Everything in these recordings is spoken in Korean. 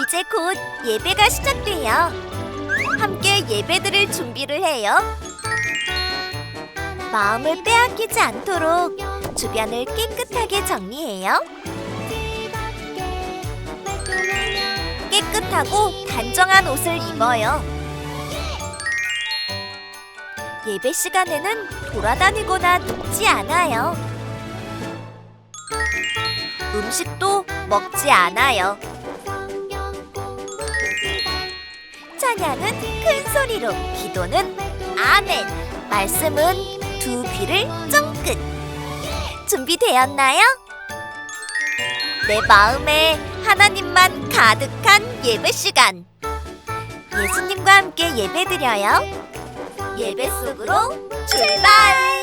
이제 곧 예배가 시작돼요. 함께 예배드릴 준비를 해요. 마음을 빼앗기지 않도록 주변을 깨끗하게 정리해요. 깨끗하고 단정한 옷을 입어요. 예배 시간에는 돌아다니거나 눕지 않아요. 음식도 먹지 않아요. 찬양은 큰 소리로, 기도는 아멘, 말씀은 두 귀를 쫑긋. 준비되었나요? 내 마음에 하나님만 가득한 예배 시간. 예수님과 함께 예배드려요. 예배 속으로 출발!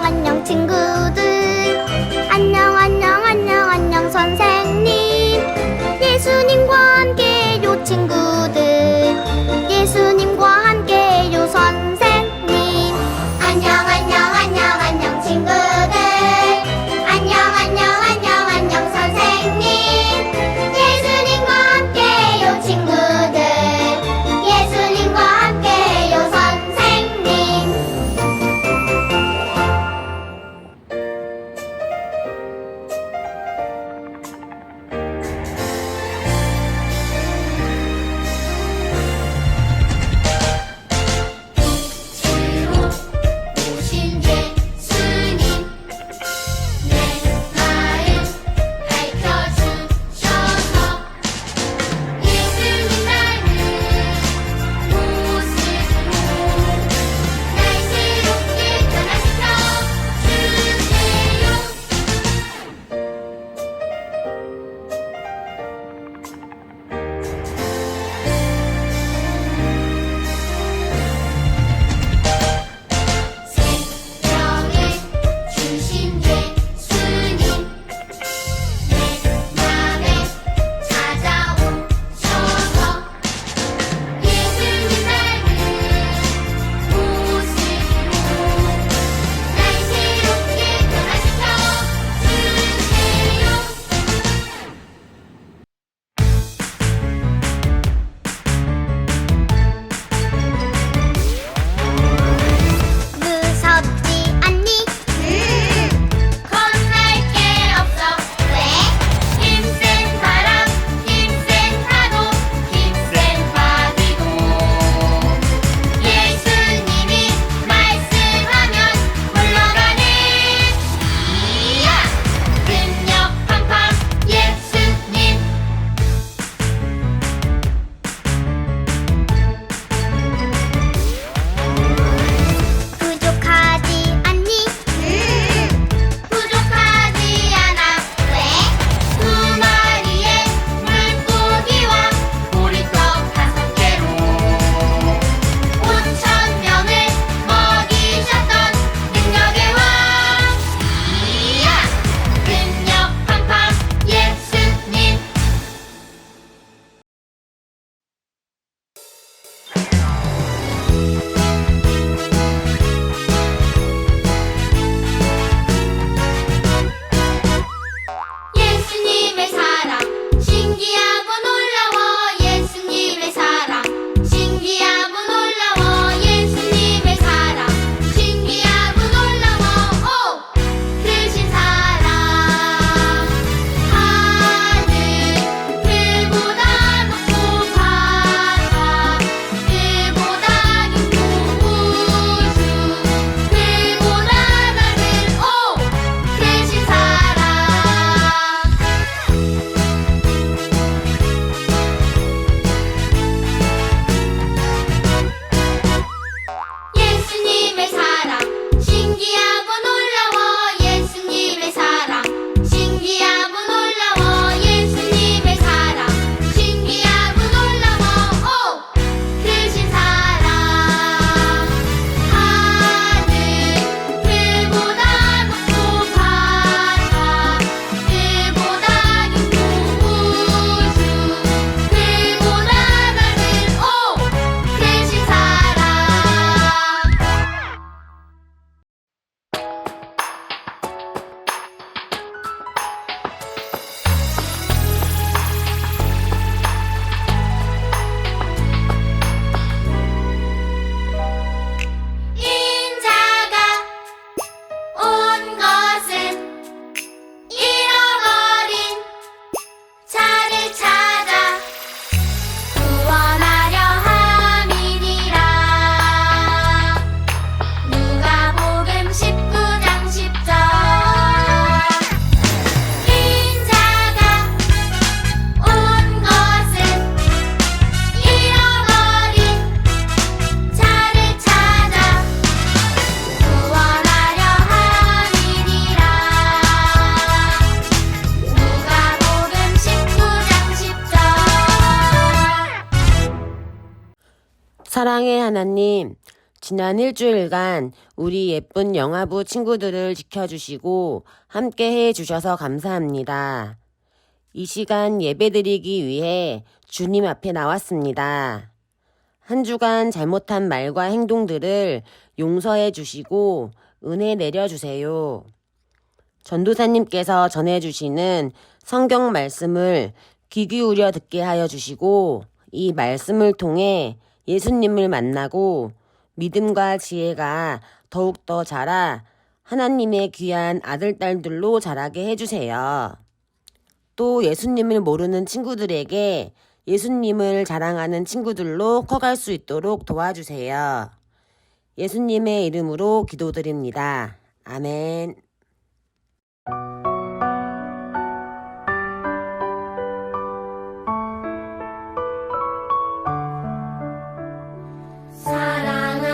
안녕 친구들. 안녕 선생님. 예수님과 함께요 친구들. 예수님과 함께요 선생님. 안녕 친구들. 안녕 선생님. 예수님과 함께요 친구들. 예수님과 함께요 선생님. 사랑의 하나님, 지난 일주일간 우리 예쁜 영아부 친구들을 지켜주시고 함께 해주셔서 감사합니다. 이 시간 예배드리기 위해 주님 앞에 나왔습니다. 한 주간 잘못한 말과 행동들을 용서해 주시고 은혜 내려주세요. 전도사님께서 전해주시는 성경 말씀을 귀 기울여 듣게 하여 주시고 이 말씀을 통해 예수님을 만나고 믿음과 지혜가 더욱더 자라 하나님의 귀한 아들, 딸들로 자라게 해주세요. 또 예수님을 모르는 친구들에게 예수님을 자랑하는 친구들로 커갈 수 있도록 도와주세요. 예수님의 이름으로 기도드립니다. 아멘.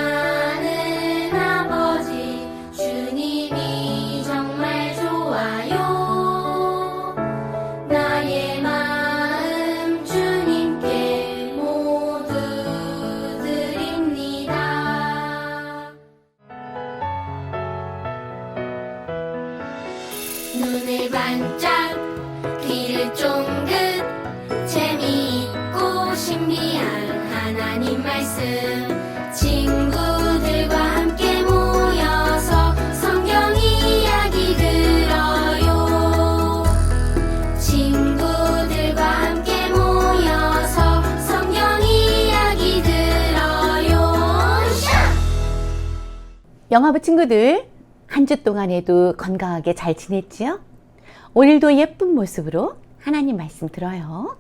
사랑하는 아버지 주님이 정말 좋아요. 나의 마음 주님께 모두 드립니다. 눈을 반짝 귀를 쫑긋 재미있고 신비한 하나님 말씀 친구들과 함께 모여서 성경 이야기 들어요. 친구들과 함께 모여서 성경 이야기 들어요. 영아부 친구들, 한 주 동안에도 건강하게 잘 지냈지요? 오늘도 예쁜 모습으로 하나님 말씀 들어요.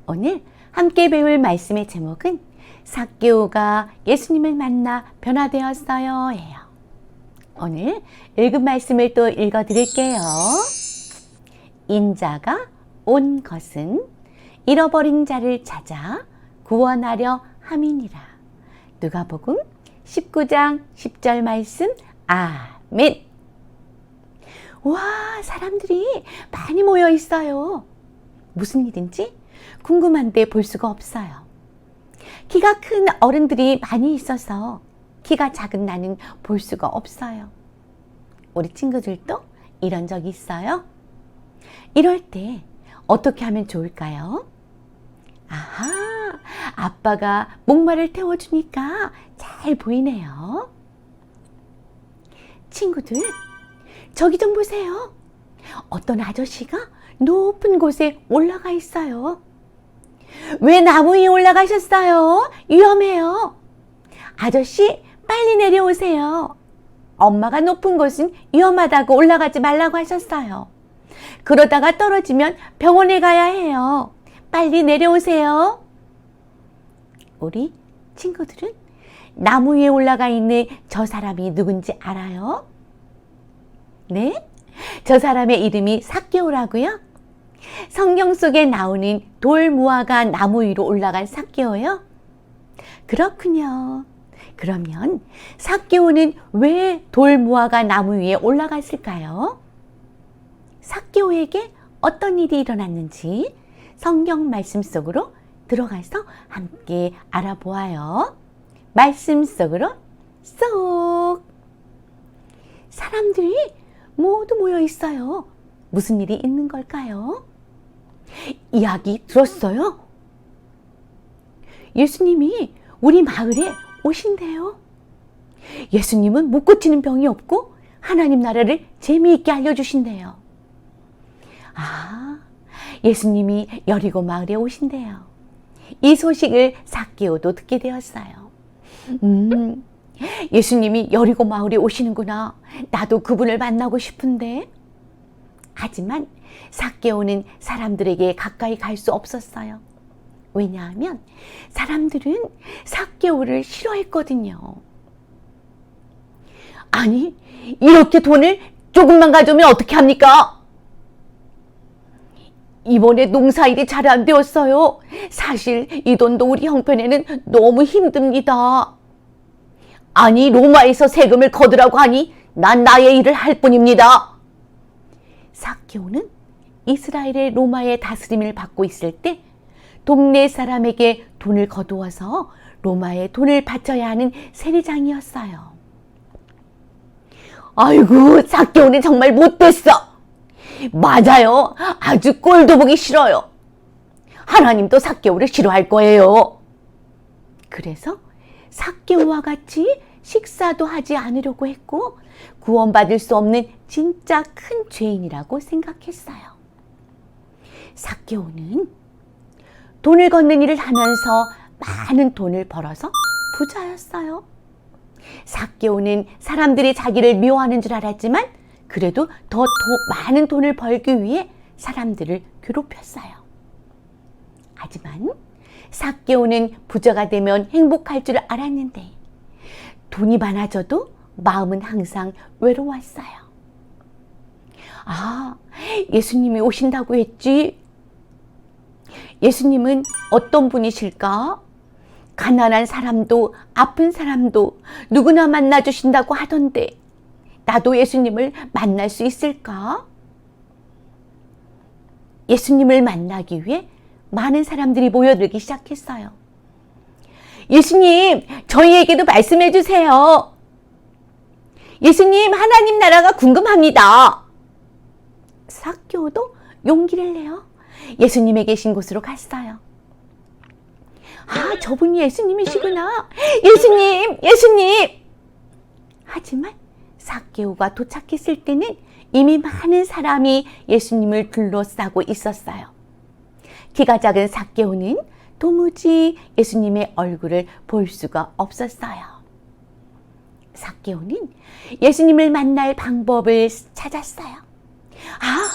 오늘 함께 배울 말씀의 제목은 삭개오가 예수님을 만나 변화되었어요 예요. 오늘 읽은 말씀을 또 읽어 드릴게요. 인자가 온 것은 잃어버린 자를 찾아 구원하려 함이니라. 누가복음 19장 10절 말씀. 아멘. 와, 사람들이 많이 모여 있어요. 무슨 일인지 궁금한데 볼 수가 없어요. 키가 큰 어른들이 많이 있어서 키가 작은 나는 볼 수가 없어요. 우리 친구들도 이런 적 있어요? 이럴 때 어떻게 하면 좋을까요? 아하, 아빠가 목마를 태워주니까 잘 보이네요. 친구들, 저기 좀 보세요. 어떤 아저씨가 높은 곳에 올라가 있어요. 왜 나무 위에 올라가셨어요? 위험해요. 아저씨, 빨리 내려오세요. 엄마가 높은 곳은 위험하다고 올라가지 말라고 하셨어요. 그러다가 떨어지면 병원에 가야 해요. 빨리 내려오세요. 우리 친구들은 나무 위에 올라가 있는 저 사람이 누군지 알아요? 네? 저 사람의 이름이 삭개오라고요? 성경 속에 나오는 돌무화과 나무 위로 올라간 삭개오요? 그렇군요. 그러면 삭개오는 왜 돌무화과 나무 위에 올라갔을까요? 삭개오에게 어떤 일이 일어났는지 성경 말씀 속으로 들어가서 함께 알아보아요. 말씀 속으로 쏙! 사람들이 모두 모여 있어요. 무슨 일이 있는 걸까요? 이야기 들었어요? 예수님이 우리 마을에 오신대요. 예수님은 못 고치는 병이 없고 하나님 나라를 재미있게 알려주신대요. 아, 예수님이 여리고 마을에 오신대요. 이 소식을 삭개오도 듣게 되었어요. 예수님이 여리고 마을에 오시는구나. 나도 그분을 만나고 싶은데. 하지만 삭개오는 사람들에게 가까이 갈 수 없었어요. 왜냐하면 사람들은 삭개오를 싫어했거든요. 아니, 이렇게 돈을 조금만 가져오면 어떻게 합니까? 이번에 농사일이 잘 안 되었어요. 사실 이 돈도 우리 형편에는 너무 힘듭니다. 아니, 로마에서 세금을 거두라고 하니 난 나의 일을 할 뿐입니다. 삭개오는 이스라엘의 로마의 다스림을 받고 있을 때 동네 사람에게 돈을 거두어서 로마에 돈을 바쳐야 하는 세리장이었어요. 아이고, 삭개오는 정말 못됐어. 맞아요. 아주 꼴도 보기 싫어요. 하나님도 삭개오를 싫어할 거예요. 그래서 삭개오와 같이 식사도 하지 않으려고 했고 구원받을 수 없는 진짜 큰 죄인이라고 생각했어요. 삭개오는 돈을 걷는 일을 하면서 많은 돈을 벌어서 부자였어요. 삭개오는 사람들이 자기를 미워하는 줄 알았지만 그래도 더 많은 돈을 벌기 위해 사람들을 괴롭혔어요. 하지만 삭개오는 부자가 되면 행복할 줄 알았는데 돈이 많아져도 마음은 항상 외로웠어요. 아, 예수님이 오신다고 했지? 예수님은 어떤 분이실까? 가난한 사람도 아픈 사람도 누구나 만나주신다고 하던데 나도 예수님을 만날 수 있을까? 예수님을 만나기 위해 많은 사람들이 모여들기 시작했어요. 예수님, 저희에게도 말씀해 주세요. 예수님, 하나님 나라가 궁금합니다. 삭개오도 용기를 내어 예수님이 계신 곳으로 갔어요. 아, 저분이 예수님이시구나. 예수님, 예수님. 하지만 삭개오가 도착했을 때는 이미 많은 사람이 예수님을 둘러싸고 있었어요. 키가 작은 삭개오는 도무지 예수님의 얼굴을 볼 수가 없었어요. 삭개오는 예수님을 만날 방법을 찾았어요. 아,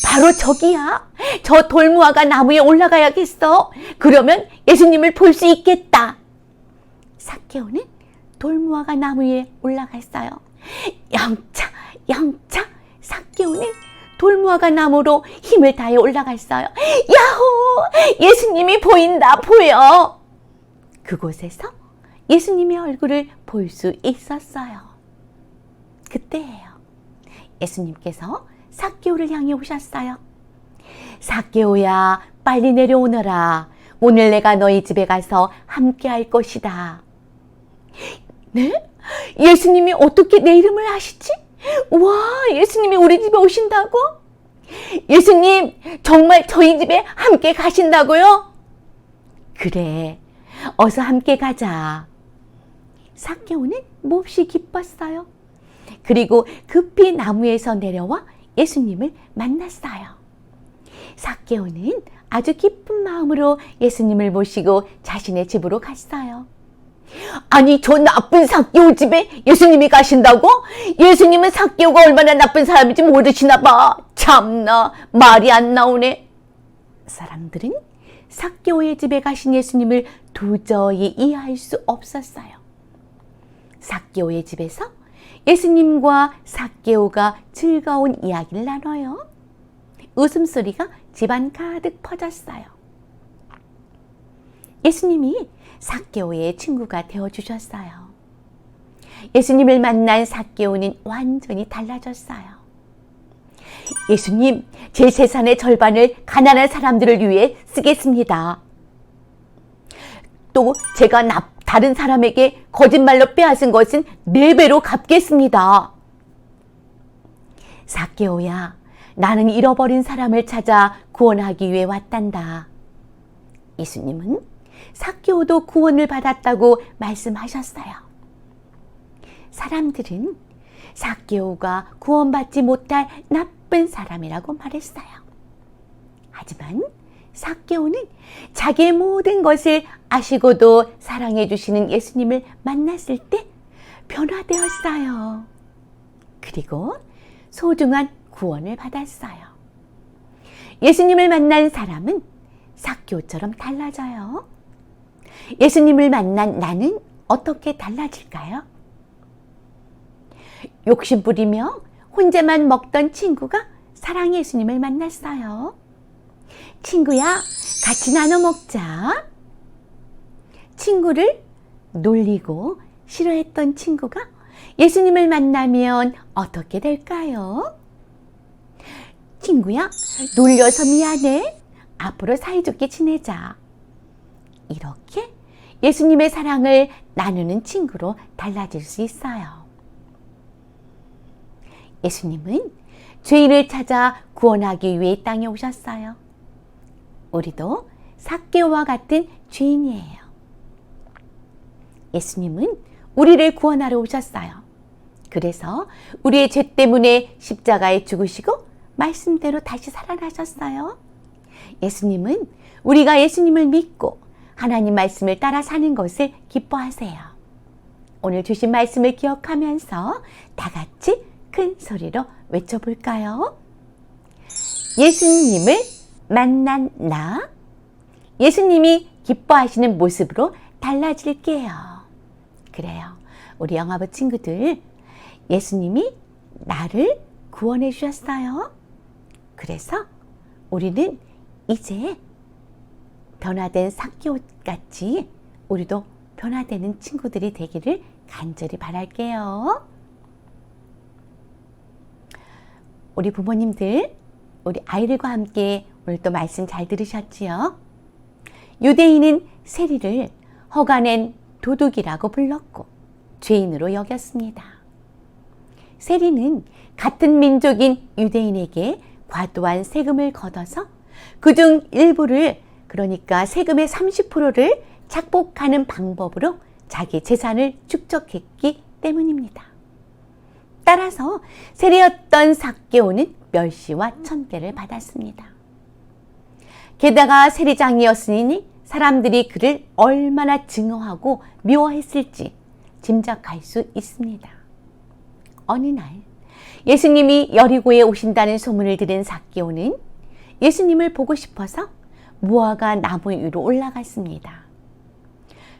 바로 저기야. 저 돌무화과 나무에 올라가야겠어. 그러면 예수님을 볼 수 있겠다. 삭개오는 돌무화과 나무 위에 올라갔어요. 영차, 영차. 삭개오는 돌무화과 나무로 힘을 다해 올라갔어요. 야호! 예수님이 보인다, 보여. 그곳에서 예수님의 얼굴을 볼 수 있었어요. 그때예요. 예수님께서 삭개오를 향해 오셨어요. 삭개오야, 빨리 내려오너라. 오늘 내가 너희 집에 가서 함께 할 것이다. 네? 예수님이 어떻게 내 이름을 아시지? 와, 예수님이 우리 집에 오신다고? 예수님, 정말 저희 집에 함께 가신다고요? 그래, 어서 함께 가자. 삭개오는 몹시 기뻤어요. 그리고 급히 나무에서 내려와 예수님을 만났어요. 삭개오는 아주 기쁜 마음으로 예수님을 모시고 자신의 집으로 갔어요. 아니, 저 나쁜 삭개오 집에 예수님이 가신다고? 예수님은 삭개오가 얼마나 나쁜 사람인지 모르시나 봐. 참나, 말이 안 나오네. 사람들은 삭개오의 집에 가신 예수님을 도저히 이해할 수 없었어요. 삭개오의 집에서 예수님과 삭개오가 즐거운 이야기를 나눠요. 웃음소리가 집안 가득 퍼졌어요. 예수님이 삭개오의 친구가 되어주셨어요. 예수님을 만난 삭개오는 완전히 달라졌어요. 예수님, 제 재산의 절반을 가난한 사람들을 위해 쓰겠습니다. 또 제가 다른 사람에게 거짓말로 빼앗은 것은 4배로 갚겠습니다. 삭개오야, 나는 잃어버린 사람을 찾아 구원하기 위해 왔단다. 예수님은 삭개오도 구원을 받았다고 말씀하셨어요. 사람들은 삭개오가 구원받지 못할 나쁜 사람이라고 말했어요. 하지만 삭개오는 자기의 모든 것을 아시고도 사랑해 주시는 예수님을 만났을 때 변화되었어요. 그리고 소중한 구원을 받았어요. 예수님을 만난 사람은 삭개오처럼 달라져요. 예수님을 만난 나는 어떻게 달라질까요? 욕심부리며 혼자만 먹던 친구가 사랑 예수님을 만났어요. 친구야, 같이 나눠 먹자. 친구를 놀리고 싫어했던 친구가 예수님을 만나면 어떻게 될까요? 친구야, 놀려서 미안해. 앞으로 사이좋게 지내자. 이렇게 예수님의 사랑을 나누는 친구로 달라질 수 있어요. 예수님은 죄인을 찾아 구원하기 위해 이 땅에 오셨어요. 우리도 삭개오와 같은 죄인이에요. 예수님은 우리를 구원하러 오셨어요. 그래서 우리의 죄 때문에 십자가에 죽으시고 말씀대로 다시 살아나셨어요. 예수님은 우리가 예수님을 믿고 하나님 말씀을 따라 사는 것을 기뻐하세요. 오늘 주신 말씀을 기억하면서 다 같이 큰 소리로 외쳐볼까요? 예수님을 만난 나. 예수님이 기뻐하시는 모습으로 달라질게요. 그래요. 우리 영화부 친구들, 예수님이 나를 구원해 주셨어요. 그래서 우리는 이제 변화된 삭개오 같이 우리도 변화되는 친구들이 되기를 간절히 바랄게요. 우리 부모님들, 우리 아이들과 함께 오늘 또 말씀 잘 들으셨지요? 유대인은 세리를 허가낸 도둑이라고 불렀고 죄인으로 여겼습니다. 세리는 같은 민족인 유대인에게 과도한 세금을 걷어서 그중 일부를, 그러니까 세금의 30%를 착복하는 방법으로 자기 재산을 축적했기 때문입니다. 따라서 세리였던 삭개오는 멸시와 천대를 받았습니다. 게다가 세리장이었으니 사람들이 그를 얼마나 증오하고 미워했을지 짐작할 수 있습니다. 어느 날 예수님이 여리고에 오신다는 소문을 들은 삭개오는 예수님을 보고 싶어서 무화과 나무 위로 올라갔습니다.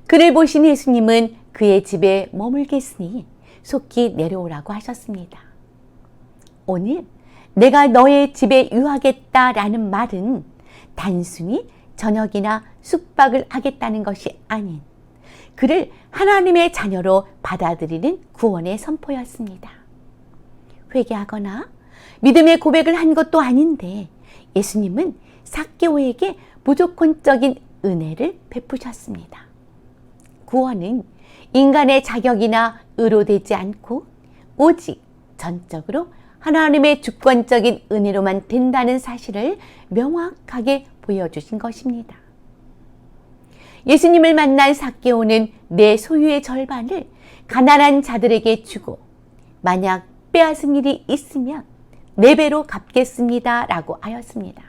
그를 보신 예수님은 그의 집에 머물겠으니 속히 내려오라고 하셨습니다. 오늘 내가 너의 집에 유하겠다라는 말은 단순히 저녁이나 숙박을 하겠다는 것이 아닌 그를 하나님의 자녀로 받아들이는 구원의 선포였습니다. 회개하거나 믿음의 고백을 한 것도 아닌데 예수님은 삭개오에게 무조건적인 은혜를 베푸셨습니다. 구원은 인간의 자격이나 의로되지 않고 오직 전적으로 하나님의 주권적인 은혜로만 된다는 사실을 명확하게 보여주신 것입니다. 예수님을 만난 삭개오는 내 소유의 절반을 가난한 자들에게 주고 만약 빼앗은 일이 있으면 4배로 갚겠습니다 라고 하였습니다.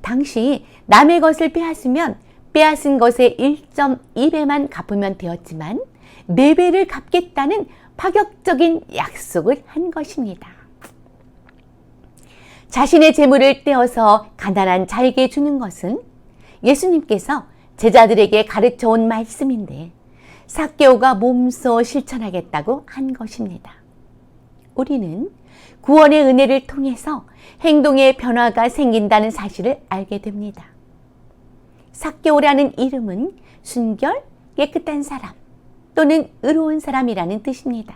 당시 남의 것을 빼앗으면 빼앗은 것의 1.2배만 갚으면 되었지만 4배를 갚겠다는 파격적인 약속을 한 것입니다. 자신의 재물을 떼어서 가난한 자에게 주는 것은 예수님께서 제자들에게 가르쳐온 말씀인데 삭개오가 몸소 실천하겠다고 한 것입니다. 우리는 구원의 은혜를 통해서 행동의 변화가 생긴다는 사실을 알게 됩니다. 삭개오라는 이름은 순결, 깨끗한 사람 또는 의로운 사람이라는 뜻입니다.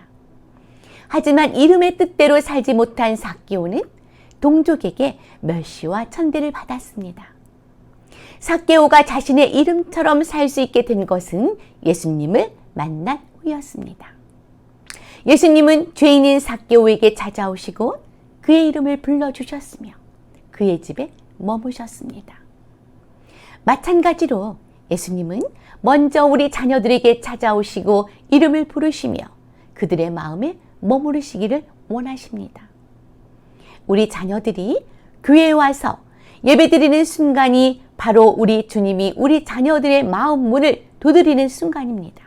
하지만 이름의 뜻대로 살지 못한 삭개오는 동족에게 멸시와 천대를 받았습니다. 삭개오가 자신의 이름처럼 살 수 있게 된 것은 예수님을 만난 후였습니다. 예수님은 죄인인 삭개오에게 찾아오시고 그의 이름을 불러주셨으며 그의 집에 머무셨습니다. 마찬가지로 예수님은 먼저 우리 자녀들에게 찾아오시고 이름을 부르시며 그들의 마음에 머무르시기를 원하십니다. 우리 자녀들이 교회에 와서 예배드리는 순간이 바로 우리 주님이 우리 자녀들의 마음 문을 두드리는 순간입니다.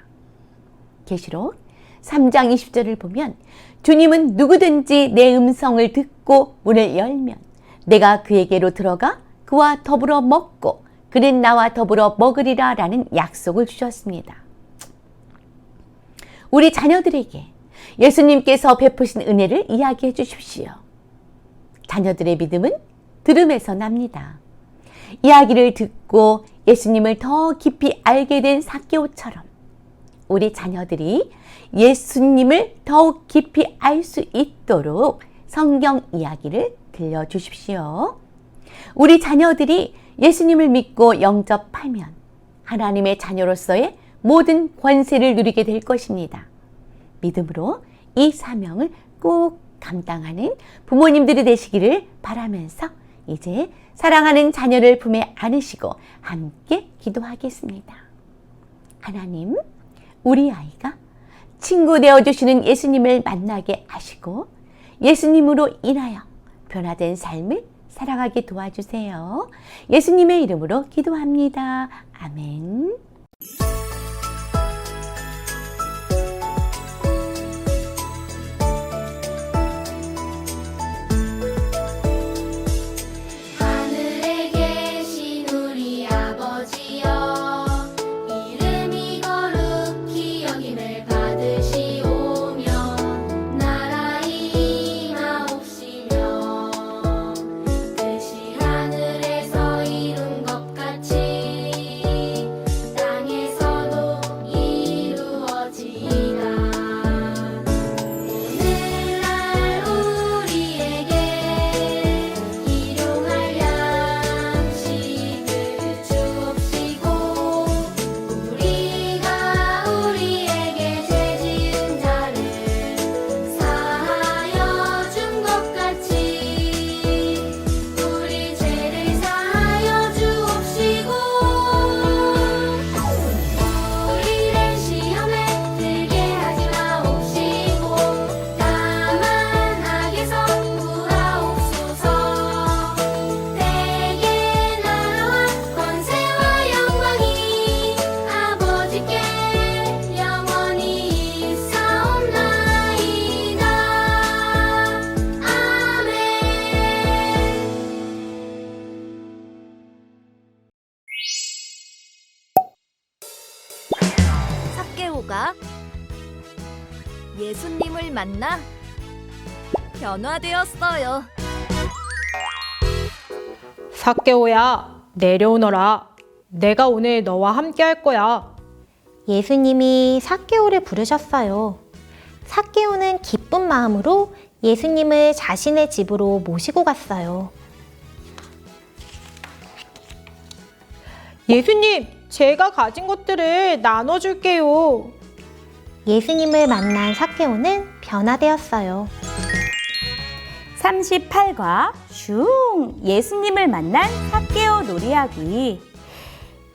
계시록 3장 20절을 보면 주님은 누구든지 내 음성을 듣고 문을 열면 내가 그에게로 들어가 그와 더불어 먹고 그는 나와 더불어 먹으리라 라는 약속을 주셨습니다. 우리 자녀들에게 예수님께서 베푸신 은혜를 이야기해 주십시오. 자녀들의 믿음은 들음에서 납니다. 이야기를 듣고 예수님을 더 깊이 알게 된 삭개오처럼 우리 자녀들이 예수님을 더욱 깊이 알 수 있도록 성경 이야기를 들려주십시오. 우리 자녀들이 예수님을 믿고 영접하면 하나님의 자녀로서의 모든 권세를 누리게 될 것입니다. 믿음으로 이 사명을 꼭 감당하는 부모님들이 되시기를 바라면서 이제 사랑하는 자녀를 품에 안으시고 함께 기도하겠습니다. 하나님, 우리 아이가 친구 되어주시는 예수님을 만나게 하시고 예수님으로 인하여 변화된 삶을 살아가게 도와주세요. 예수님의 이름으로 기도합니다. 아멘. 하늘에 계신 우리 아버지여 이름이 거룩히 여김을 받으시오며 나라의 임하옵시며 뜻이 하늘에서 이룬 것 같이 땅에서도 이루어지이다. 오늘날 우리에게 일용할 양식을 주옵시고 우리가 우리에게 죄 지은 자를 사하여 준 것 같이 우리 죄를 사하여 주옵시고 우리를 시험에 들게 하지 마옵시고 다만 악에서 구하옵소서. 대개 나라와 권세와 영광이 아버지께 영원히 있사옵나이다. 아멘. 삭개오가 예수님을 만나 변화되었어요. 삭개오야, 내려오너라. 내가 오늘 너와 함께 할 거야. 예수님이 삭개오를 부르셨어요. 삭개오는 기쁜 마음으로 예수님을 자신의 집으로 모시고 갔어요. 예수님, 제가 가진 것들을 나눠줄게요. 예수님을 만난 삭개오는 변화되었어요. 38과 슝! 예수님을 만난 삭개오 놀이하기.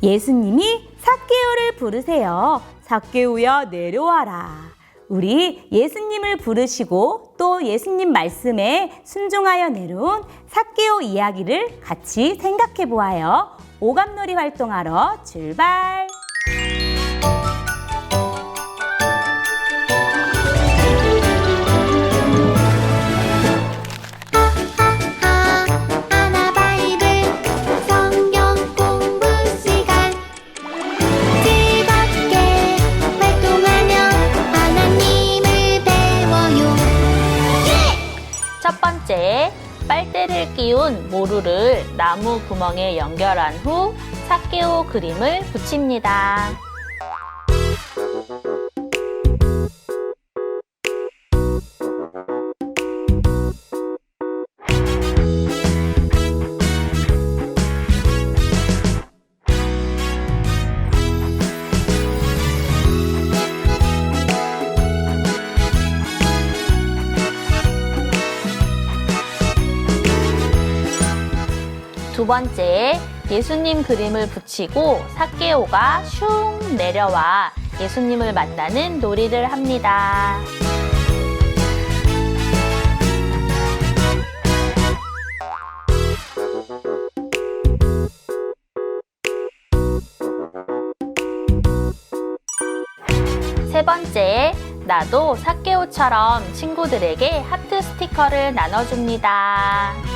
예수님이 삭개오를 부르세요. 삭개오야 내려와라. 우리 예수님을 부르시고 또 예수님 말씀에 순종하여 내려온 삭개오 이야기를 같이 생각해 보아요. 오감놀이 활동하러 출발! 하나 바이블 성경 공부 시간 즐겁게 활동하며 하나님을 배워요. 첫 번째, 빨대를 끼운 모루를 나무 구멍에 연결한 후 삭개오 그림을 붙입니다. 두 번째, 예수님 그림을 붙이고 삭개오가 슝 내려와 예수님을 만나는 놀이를 합니다. 세 번째, 나도 삭개오처럼 친구들에게 하트 스티커를 나눠줍니다.